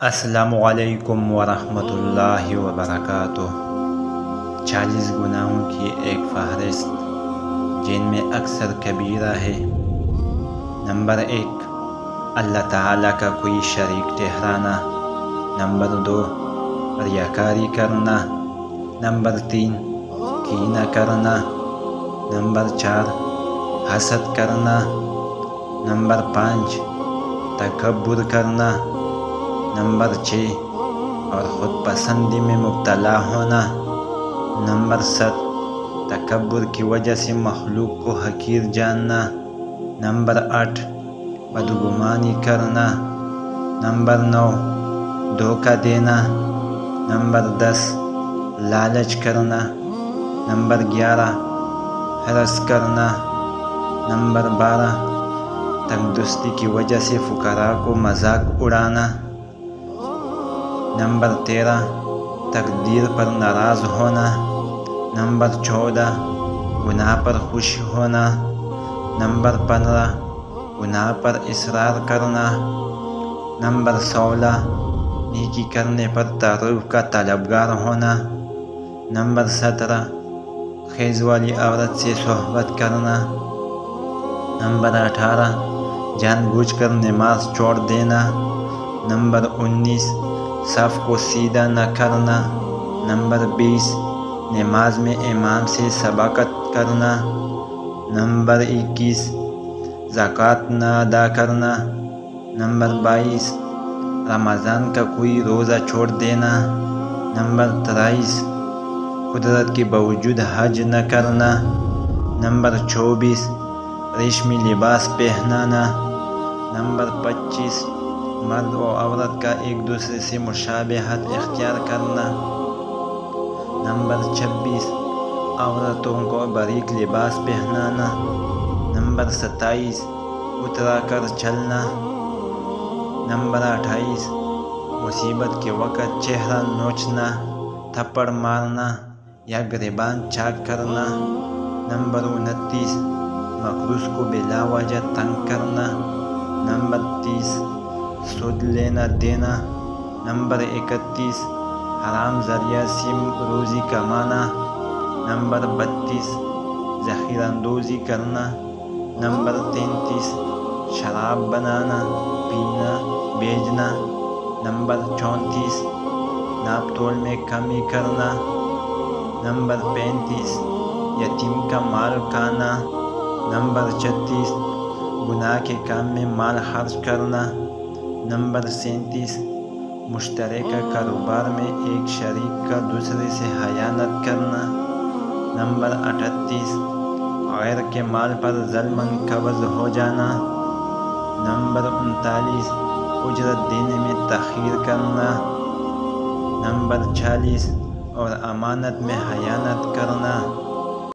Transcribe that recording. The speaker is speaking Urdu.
السلام علیکم ورحمۃ اللہ وبرکاتہ۔ 40 گناہوں کی ایک فہرست جن میں اکثر کبیرہ ہے۔ نمبر 1، اللہ تعالیٰ کا کوئی شریک ٹھہرانا۔ نمبر 2، ریاکاری کرنا۔ نمبر 3، کینہ کرنا۔ نمبر 4، حسد کرنا۔ نمبر 5، تکبر کرنا۔ نمبر 6، اور خود پسندی میں مبتلا ہونا۔ نمبر 7، تکبر کی وجہ سے مخلوق کو حقیر جاننا۔ نمبر 8، بدگمانی کرنا۔ نمبر 9، دھوکہ دینا۔ نمبر 10، لالچ کرنا۔ نمبر 11، حرص کرنا۔ نمبر 12، تنگدستی کی وجہ سے فقراء کو مذاق اڑانا۔ نمبر 13، تقدیر پر ناراض ہونا۔ نمبر 14، گناہ پر خوش ہونا۔ نمبر 15، گناہ پر اصرار کرنا۔ نمبر 16، نیکی کرنے پر تعارف کا طلبگار ہونا۔ نمبر 17، خیز والی عورت سے صحبت کرنا۔ نمبر 18، جان بوجھ کر نماز چھوڑ دینا۔ نمبر 19، صف کو سیدھا نہ کرنا۔ نمبر 20، نماز میں امام سے سبقت کرنا۔ نمبر 21، زکوٰۃ نہ ادا کرنا۔ نمبر 22، رمضان کا کوئی روزہ چھوڑ دینا۔ نمبر 23، قدرت کے باوجود حج نہ کرنا۔ نمبر 24، ریشمی لباس پہننا۔ نمبر 25، مرد و عورت کا ایک دوسرے سے مشابہت اختیار کرنا۔ نمبر 26، عورتوں کو باریک لباس پہنانا۔ نمبر 27، اترا کر چلنا۔ نمبر 28، مصیبت کے وقت چہرہ نوچنا، تھپڑ مارنا یا گریبان چاک کرنا۔ نمبر 29، مقروض کو بلا وجہ تنگ کرنا۔ نمبر 30، سود لینا دینا۔ نمبر 31، حرام ذریعہ سے روزی کمانا۔ نمبر 32، ذخیرہ اندوزی کرنا۔ نمبر 33، شراب بنانا، پینا، بیچنا۔ نمبر 34، ناپ تول میں کمی کرنا۔ نمبر 35، یتیم کا مال کھانا۔ نمبر 36، گناہ کے کام میں مال خرچ کرنا۔ نمبر 37، مشترکہ کاروبار میں ایک شریک کا دوسرے سے خیانت کرنا۔ نمبر 38، غیر کے مال پر ظلماً قبض ہو جانا۔ نمبر 39، اجرت دینے میں تاخیر کرنا۔ نمبر 40، اور امانت میں خیانت کرنا۔